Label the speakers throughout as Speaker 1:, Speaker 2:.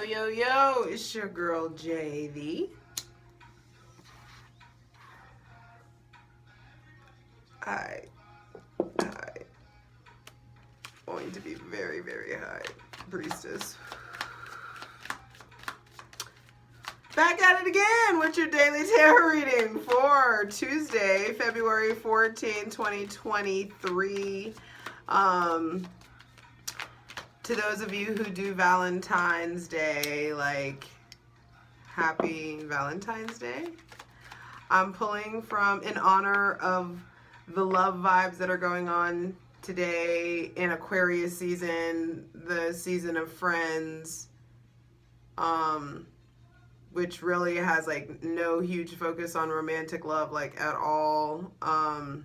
Speaker 1: Yo, it's your girl JV. I going to be very, very high, priestess. Back at it again with your daily tarot reading for Tuesday, February 14, 2023. To those of you who do Valentine's Day, like, happy Valentine's Day. I'm pulling from in honor of the love vibes that are going on today in Aquarius season, the season of friends, which really has like no huge focus on romantic love like at all. But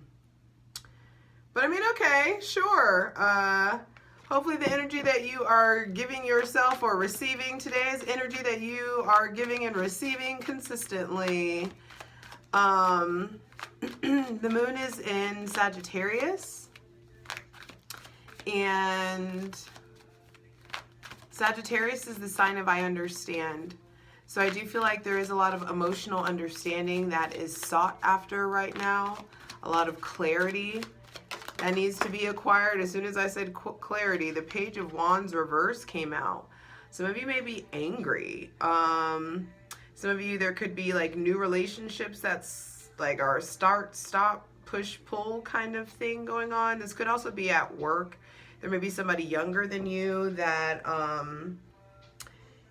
Speaker 1: I mean, okay, sure. Hopefully the energy that you are giving yourself or receiving today is energy that you are giving and receiving consistently. The moon is in Sagittarius, and Sagittarius is the sign of I understand. So I do feel like there is a lot of emotional understanding that is sought after right now, a lot of clarity that needs to be acquired. As soon as I said clarity, the Page of Wands reverse came out. Some of you may be angry. Some of you, there could be like new relationships that's like our start, stop, push, pull kind of thing going on. This could also be at work. There may be somebody younger than you that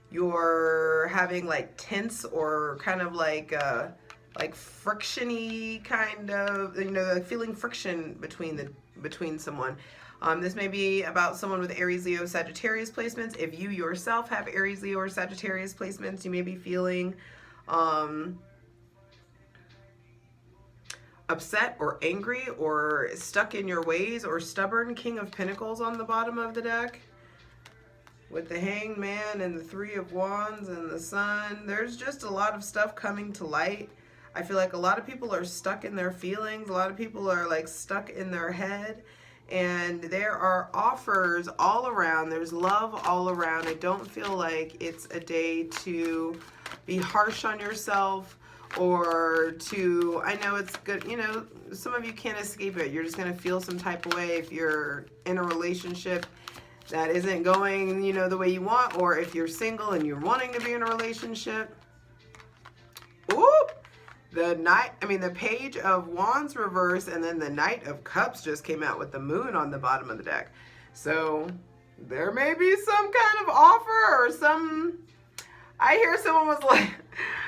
Speaker 1: you're having like tense or kind of like friction-y kind of, you know, feeling friction between someone. This may be about someone with Aries, Leo, Sagittarius placements. If you yourself have Aries, Leo, or Sagittarius placements, you may be feeling upset or angry or stuck in your ways or stubborn. King of Pentacles on the bottom of the deck with the Hanged Man and the Three of Wands and the Sun. There's just a lot of stuff coming to light. I feel like a lot of people are stuck in their feelings. A lot of people are like stuck in their head. And there are offers all around. There's love all around. I don't feel like it's a day to be harsh on yourself or to, I know it's good, you know, some of you can't escape it. You're just going to feel some type of way if you're in a relationship that isn't going, you know, the way you want, or if you're single and you're wanting to be in a relationship. Ooh! The Page of Wands reverse, and then the Knight of Cups just came out with the moon on the bottom of the deck. So there may be some kind of offer or some, I hear someone was like,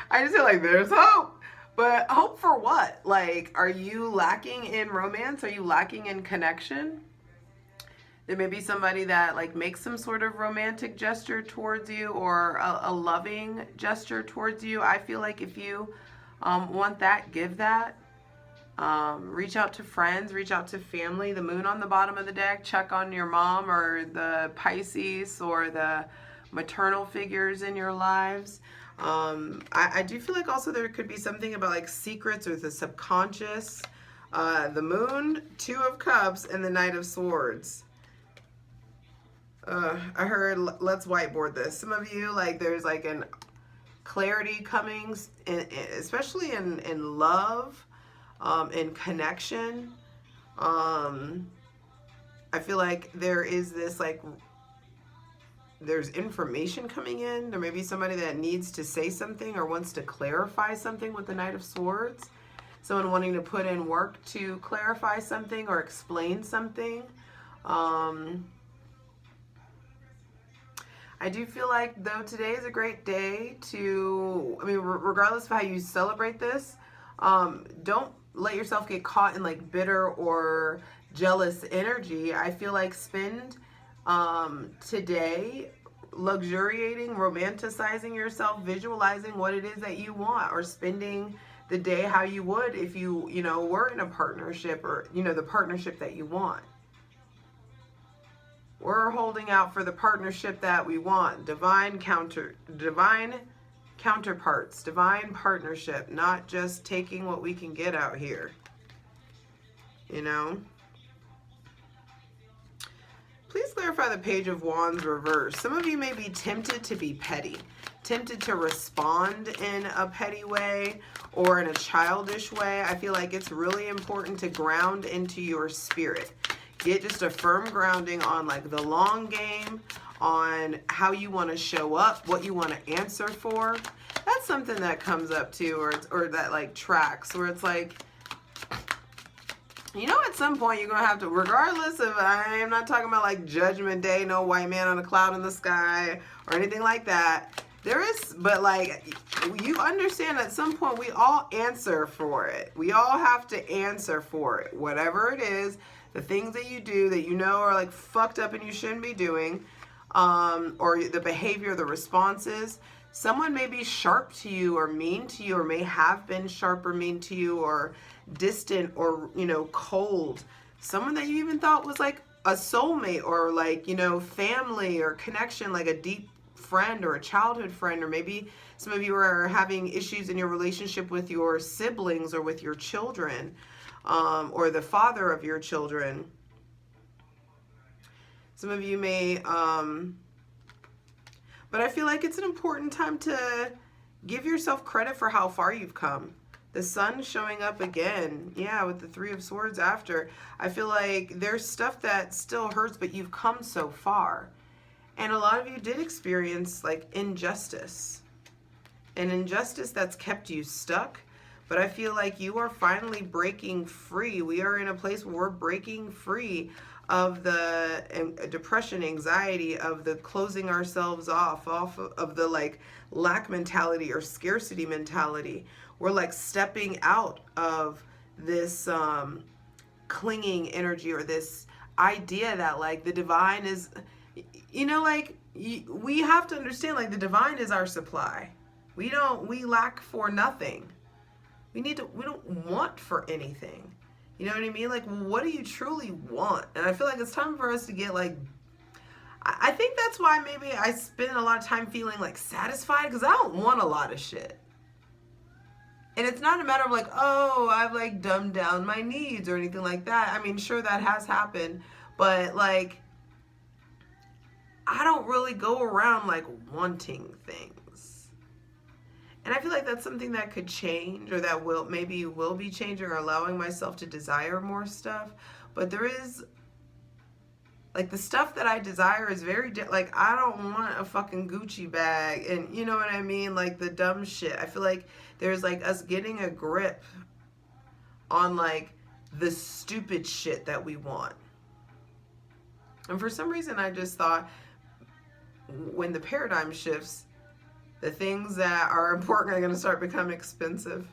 Speaker 1: I just feel like there's hope. But hope for what? Like, are you lacking in romance? Are you lacking in connection? There may be somebody that like makes some sort of romantic gesture towards you, or a loving gesture towards you. I feel like if you want that, give that. Reach out to friends, reach out to family. The moon on the bottom of the deck, check on your mom or the Pisces or the maternal figures in your lives. I do feel like also there could be something about like secrets or the subconscious. The moon, Two of Cups, and the Knight of Swords. I heard, let's whiteboard this. Some of you, like, there's like an clarity coming, especially in love, in connection. I feel like there is this, like, there's information coming in. There may be somebody that needs to say something or wants to clarify something with the Knight of Swords. Someone wanting to put in work to clarify something or explain something. I do feel like, though, today is a great day to, I mean, regardless of how you celebrate this, don't let yourself get caught in like bitter or jealous energy. I feel like spend today luxuriating, romanticizing yourself, visualizing what it is that you want, or spending the day how you would if you were in a partnership, or, you know, the partnership that you want. We're holding out for the partnership that we want. Divine counterparts, divine partnership, not just taking what we can get out here. You know? Please Please clarify the Page of Wands reverse. Some of you may be tempted to be petty, tempted to respond in a petty way or in a childish way. I feel like it's really important to ground into your spirit. Get just a firm grounding on like the long game, on how you want to show up, what you want to answer for. That's something that comes up too, or that like tracks, where it's like, you know, at some point you're going to have to, regardless of, I am not talking about like Judgment Day, no white man on a cloud in the sky or anything like that. There is, but like, you understand at some point we all answer for it. We all have to answer for it. Whatever it is, the things that you do that you know are like fucked up and you shouldn't be doing, or the behavior, the responses. Someone may be sharp to you or mean to you, or may have been sharp or mean to you, or distant, or, you know, cold. Someone that you even thought was like a soulmate, or like, you know, family or connection, like a deep friend or a childhood friend. Or maybe some of you are having issues in your relationship with your siblings or with your children, or the father of your children. Some of you may, but I feel like it's an important time to give yourself credit for how far you've come. The sun showing up again, yeah, with the Three of Swords after. I feel like there's stuff that still hurts, but you've come so far. And a lot of you did experience like injustice. An injustice that's kept you stuck. But I feel like you are finally breaking free. We are in a place where we're breaking free of the depression, anxiety, of the closing ourselves off of the like lack mentality or scarcity mentality. We're like stepping out of this clinging energy, or this idea that like the divine is, you know, like we have to understand like the divine is our supply. We lack for nothing. We don't want for anything. You know what I mean? Like, what do you truly want? And I feel like it's time for us to get like, I think that's why maybe I spend a lot of time feeling like satisfied, because I don't want a lot of shit. And it's not a matter of like, oh, I've like dumbed down my needs or anything like that. I mean, sure, that has happened, but like, I don't really go around like wanting things. And I feel like that's something that could change, or that will be changing, or allowing myself to desire more stuff. But there is like the stuff that I desire is very like, I don't want a fucking Gucci bag, and you know what I mean, like the dumb shit. I feel like there's like us getting a grip on like the stupid shit that we want. And for some reason I just thought, when the paradigm shifts, the things that are important are going to start becoming expensive.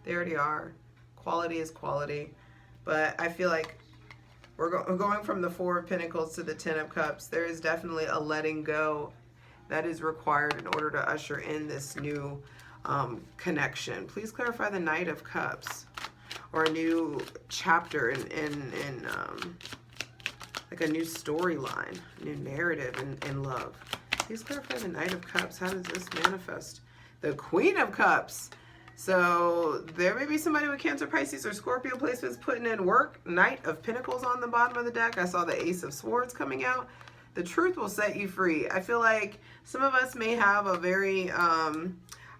Speaker 1: They already are. Quality is quality. But I feel like we're going from the Four of Pentacles to the Ten of Cups. There is definitely a letting go that is required in order to usher in this new connection. Please clarify the Knight of Cups, or a new chapter in like a new storyline, new narrative in love. Please clarify the Knight of Cups. How does this manifest? The Queen of Cups. So there may be somebody with Cancer, Pisces, or Scorpio placements putting in work. Knight of Pentacles on the bottom of the deck. I saw the Ace of Swords coming out. The truth will set you free. I feel like some of us may have a very, I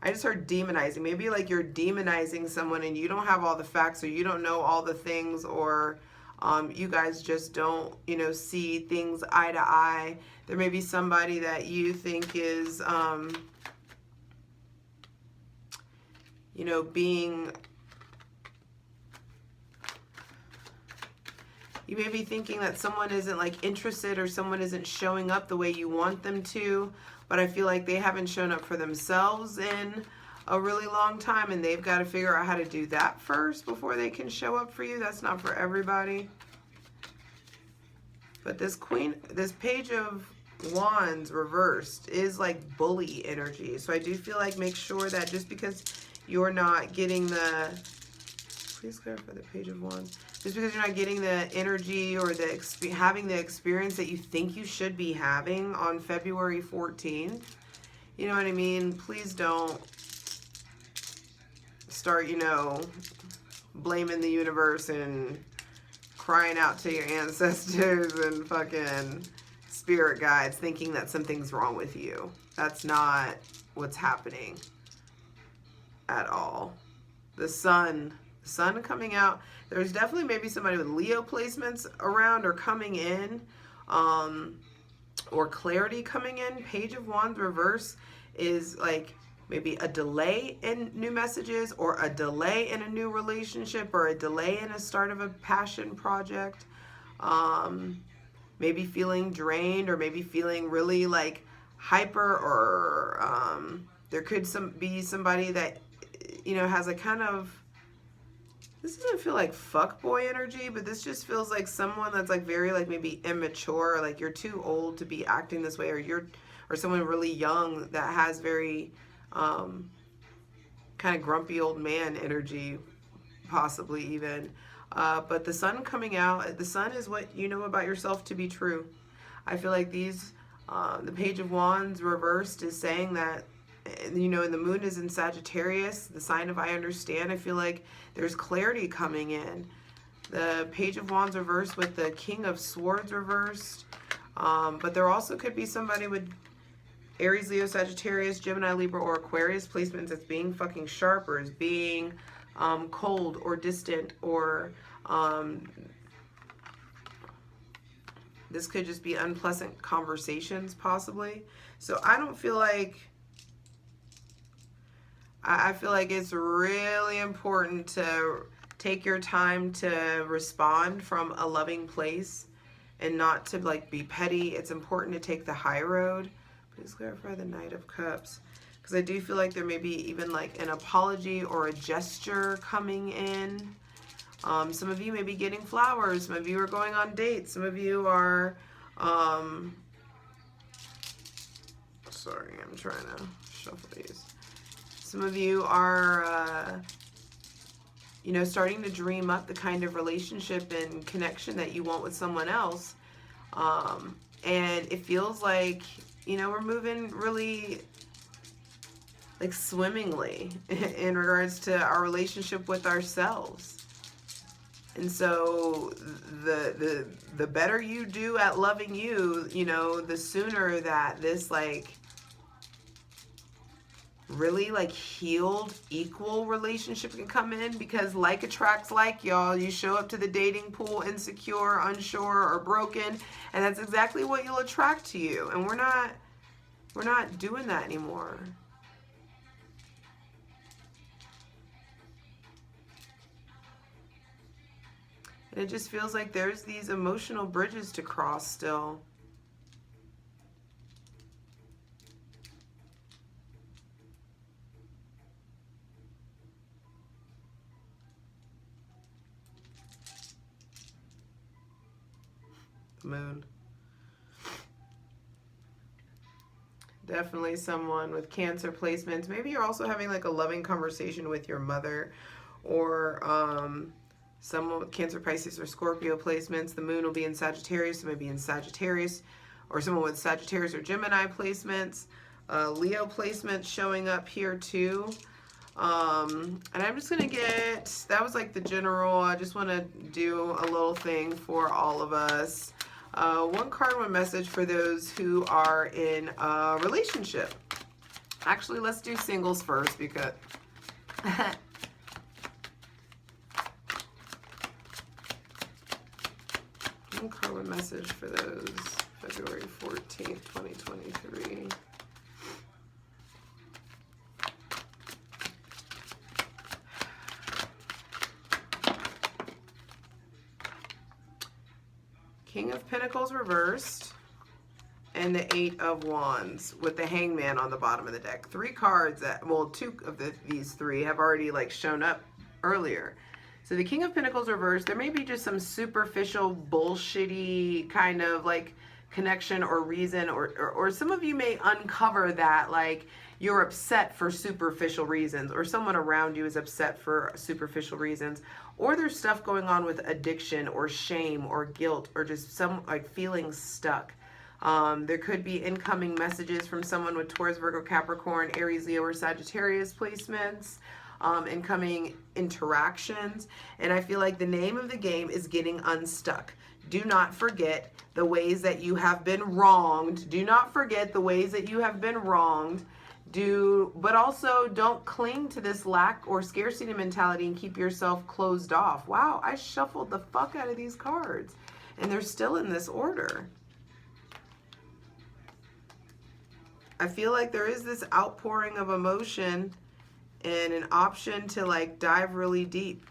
Speaker 1: just heard demonizing. Maybe like you're demonizing someone and you don't have all the facts, or you don't know all the things, or you guys just don't, you know, see things eye to eye. There may be somebody that you think is, you know, you may be thinking that someone isn't like interested, or someone isn't showing up the way you want them to, but I feel like they haven't shown up for themselves in a really long time, and they've got to figure out how to do that first before they can show up for you. That's not for everybody. But this Page of Wands reversed is like bully energy. So I do feel like, make sure that just because you're not getting the, please clarify the Page of Wands, just because you're not getting the energy or the having the experience that you think you should be having on February 14th, you know what I mean? Please don't start, you know, blaming the universe and crying out to your ancestors and fucking, spirit guides thinking that something's wrong with you. That's not what's happening at all. The sun coming out. There's definitely maybe somebody with Leo placements around or coming in, or clarity coming in. Page of Wands reverse is like maybe a delay in new messages, or a delay in a new relationship, or a delay in a start of a passion project. Maybe feeling drained, or maybe feeling really like hyper, or there could be somebody that, you know, has a kind of, this doesn't feel like fuckboy energy, but this just feels like someone that's like very like maybe immature, or like you're too old to be acting this way, or someone really young that has very kind of grumpy old man energy, possibly even. But the sun coming out, the sun is what you know about yourself to be true. I feel like these, the Page of Wands reversed is saying that, you know, and the moon is in Sagittarius, the sign of I understand. I feel like there's clarity coming in. The Page of Wands reversed with the King of Swords reversed. But there also could be somebody with Aries, Leo, Sagittarius, Gemini, Libra, or Aquarius placements as being fucking sharp, or as being cold or distant, or this could just be unpleasant conversations possibly. So I don't feel like, I feel like it's really important to take your time to respond from a loving place and not to like be petty. It's important to take the high road. Please clarify the Knight of Cups. Because I do feel like there may be even like an apology or a gesture coming in. Some of you may be getting flowers. Some of you are going on dates. Some of you are, sorry, I'm trying to shuffle these. Some of you are, you know, starting to dream up the kind of relationship and connection that you want with someone else. And it feels like, you know, we're moving really like swimmingly in regards to our relationship with ourselves. And so the better you do at loving you, you know, the sooner that this like really like healed, equal relationship can come in, because like attracts like, y'all. You show up to the dating pool insecure, unsure, or broken, and that's exactly what you'll attract to you. And we're not doing that anymore. And it just feels like there's these emotional bridges to cross still. Moon. Definitely someone with Cancer placements. Maybe you're also having like a loving conversation with your mother, or someone with Cancer, Pisces, or Scorpio placements. The moon will be in Sagittarius, so maybe in Sagittarius, or someone with Sagittarius or Gemini placements. Leo placements showing up here too. And I'm just gonna get, that was like the general. I just want to do a little thing for all of us. One card, one message for those who are in a relationship. Actually, let's do singles first, because one card, one message for those February 14th, 2023. King of Pentacles reversed, and the Eight of Wands with the Hangman on the bottom of the deck. Three cards that, well, two of these three have already like shown up earlier. So the King of Pentacles reversed, there may be just some superficial bullshitty kind of like connection or reason, or some of you may uncover that like you're upset for superficial reasons, or someone around you is upset for superficial reasons, or there's stuff going on with addiction or shame or guilt, or just some like feeling stuck. There could be incoming messages from someone with Taurus, Virgo, Capricorn, Aries, Leo, or Sagittarius placements. incoming interactions. And I feel like the name of the game is getting unstuck. Do not forget the ways that you have been wronged. Do not forget the ways that you have been wronged. But also don't cling to this lack or scarcity mentality and keep yourself closed off. Wow, I shuffled the fuck out of these cards and they're still in this order. I feel like there is this outpouring of emotion and an option to like dive really deep.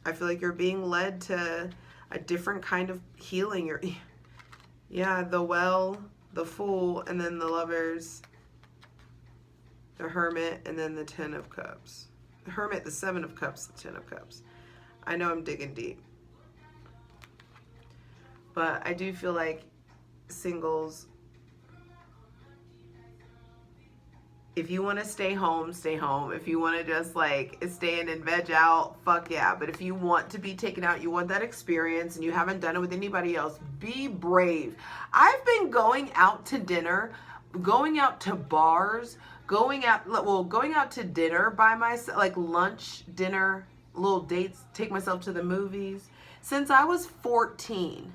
Speaker 1: I feel like you're being led to a different kind of healing. Yeah, the Well, the Fool, and then the Lovers, the Hermit, and then the Ten of Cups. The Hermit, the Seven of Cups, the Ten of Cups. I know I'm digging deep. But I do feel like singles, if you want to stay home, stay home. If you want to just like stay in and veg out, fuck yeah. But if you want to be taken out, you want that experience and you haven't done it with anybody else, be brave. I've been going out to dinner, going out to bars, going out to dinner by myself, like lunch, dinner, little dates, take myself to the movies, since I was 14.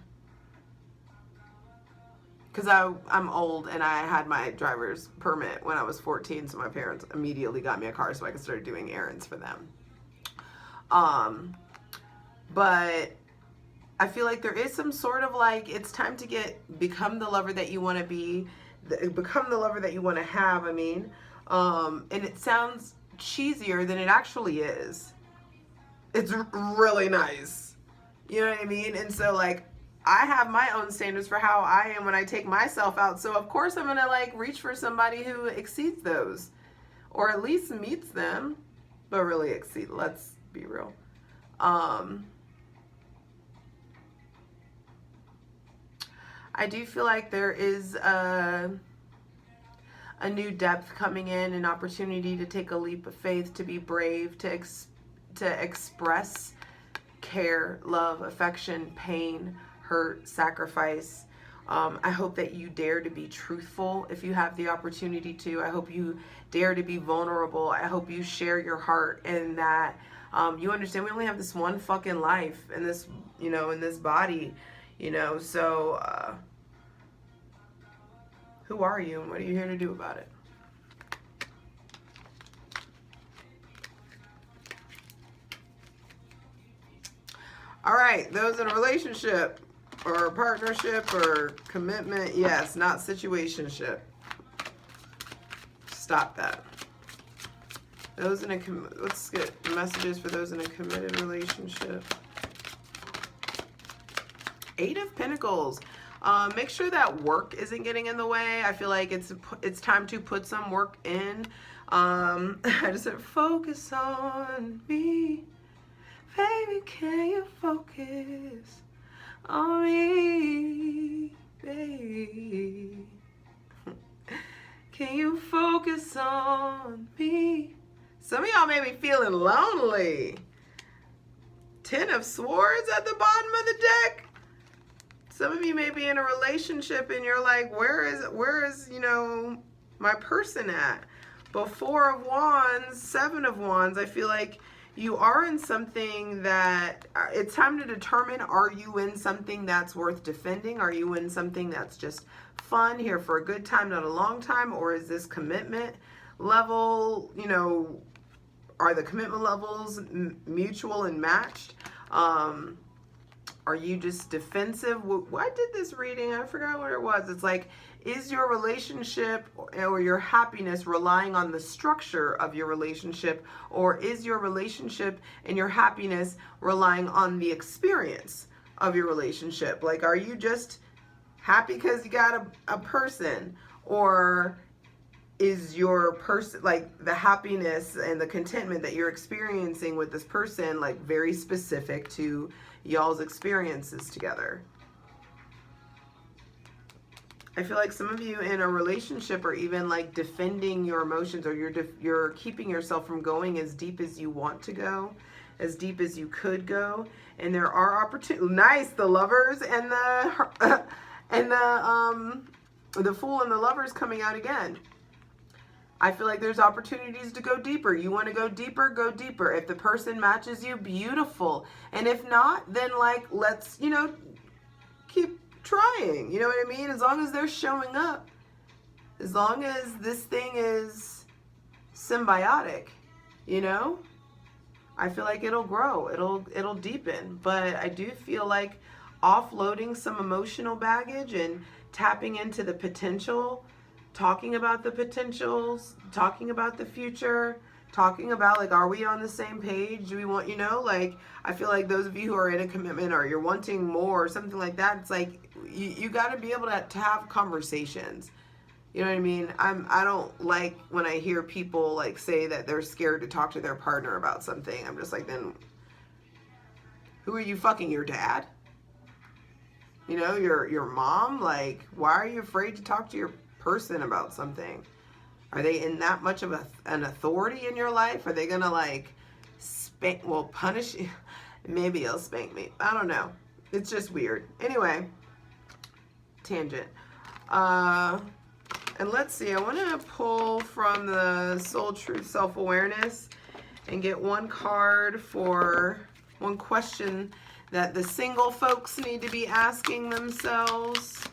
Speaker 1: Because I'm old and I had my driver's permit when I was 14, so my parents immediately got me a car so I could start doing errands for them. But I feel like there is some sort of like, it's time to become the lover that you want to be, become the lover that you want to have, I mean. And it sounds cheesier than it actually is. It's really nice. You know what I mean? And so like, I have my own standards for how I am when I take myself out. So of course I'm going to like reach for somebody who exceeds those or at least meets them, but really exceed. Let's be real. I do feel like there is a new depth coming in, an opportunity to take a leap of faith, to be brave, to express care, love, affection, pain, hurt, sacrifice. I hope that you dare to be truthful if you have the opportunity to. I hope you dare to be vulnerable. I hope you share your heart and that you understand we only have this one fucking life in this, you know, in this body, you know, so who are you and what are you here to do about it? All right, those in a relationship or partnership or commitment, yes, not situationship. Stop that. Those in a let's get messages for those in a committed relationship. 8 of Pentacles. Make sure that work isn't getting in the way. I feel like it's time to put some work in. I just said focus on me. Baby, can you focus on me, baby? Can you focus on me? Some of y'all may be feeling lonely. 10 of Swords at the bottom of the deck. Some of you may be in a relationship and you're like, where is, you know, my person at? But 4 of Wands, 7 of Wands, I feel like you are in something that it's time to determine, are you in something that's worth defending? Are you in something that's just fun, here for a good time, not a long time? Or is this commitment level, you know, are the commitment levels mutual and matched? Are you just defensive? I did this reading, I forgot what it was. It's like, is your relationship or your happiness relying on the structure of your relationship, or is your relationship and your happiness relying on the experience of your relationship? Like, are you just happy because you got a person, or is your person, like the happiness and the contentment that you're experiencing with this person, like very specific to y'all's experiences together? I feel like some of you in a relationship are even like defending your emotions, or you're keeping yourself from going as deep as you want to go, as deep as you could go. And there are opportunities. Nice, the Lovers and the Fool and the Lovers coming out again. I feel like there's opportunities to go deeper. You want to go deeper, go deeper. If the person matches you, beautiful. And if not, then like, let's, you know, keep trying. You know what I mean? As long as they're showing up, as long as this thing is symbiotic, you know, I feel like it'll grow, it'll deepen. But I do feel like offloading some emotional baggage and tapping into the potential, talking about the potentials, talking about the future, talking about like, are we on the same page? Do we want, you know, like, I feel like those of you who are in a commitment or you're wanting more or something like that, it's like, you got to be able to have conversations. You know what I mean? I don't like when I hear people like say that they're scared to talk to their partner about something. I'm just like, then who are you fucking, your dad? You know, your mom? Like, why are you afraid to talk to your person about something? Are they in that much of an authority in your life? Are they gonna like punish you? Maybe he'll spank me. I don't know. It's just weird. Anyway, tangent. And let's see, I want to pull from the Soul Truth Self-Awareness and get one card for one question that the single folks need to be asking themselves.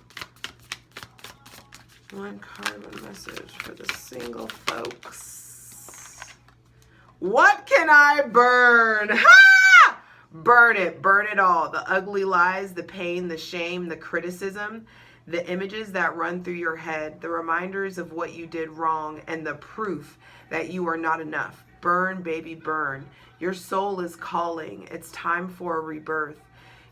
Speaker 1: One card, one message for the single folks. What can I burn? Ha! Burn it all. The ugly lies, the pain, the shame, the criticism, the images that run through your head, the reminders of what you did wrong, and the proof that you are not enough. Burn, baby, burn. Your soul is calling. It's time for a rebirth.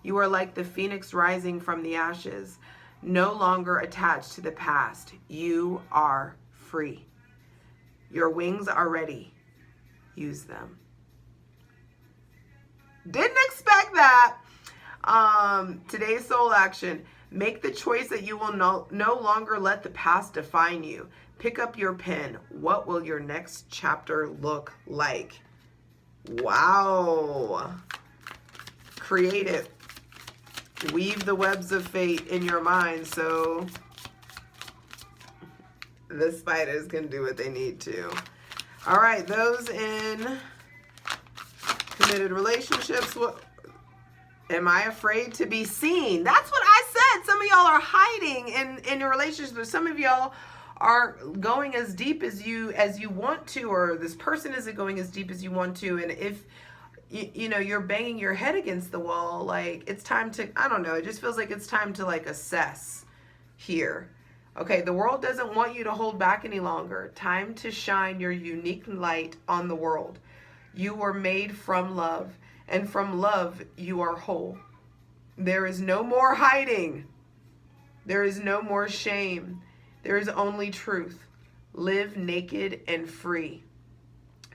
Speaker 1: You are like the phoenix rising from the ashes, no longer attached to the past. You are free. Your wings are ready. Use them. Didn't expect that. Today's soul action. Make the choice that you will no longer let the past define you. Pick up your pen. What will your next chapter look like? Wow. Create it. Weave the webs of fate in your mind so the spiders can do what they need to. All right, those in committed relationships. What? Am I afraid to be seen? That's what I said. Some of y'all are hiding in your relationships, but some of y'all are going as deep as you want to, or this person isn't going as deep as you want to. And if you know you're banging your head against the wall, like it's time to, I don't know, it just feels like it's time to like assess here. Okay, the world doesn't want you to hold back any longer. Time to shine your unique light on the world. You were made from love. And from love, you are whole. There is no more hiding. There is no more shame. There is only truth. Live naked and free.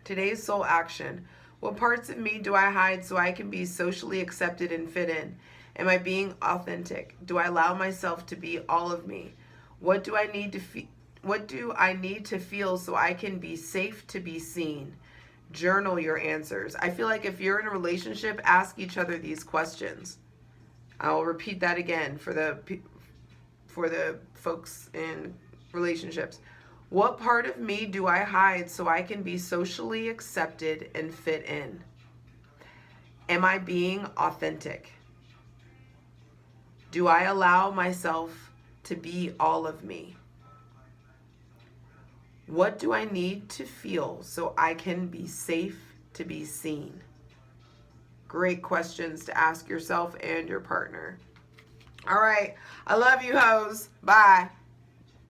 Speaker 1: Today's soul action. What parts of me do I hide so I can be socially accepted and fit in? Am I being authentic? Do I allow myself to be all of me? What do I need to feel so I can be safe to be seen? Journal your answers. I feel like if you're in a relationship, ask each other these questions. I'll repeat that again for the folks in relationships. What part of me do I hide so I can be socially accepted and fit in? Am I being authentic? Do I allow myself to be all of me? What do I need to feel so I can be safe to be seen? Great questions to ask yourself and your partner. All right. I love you, hoes. Bye.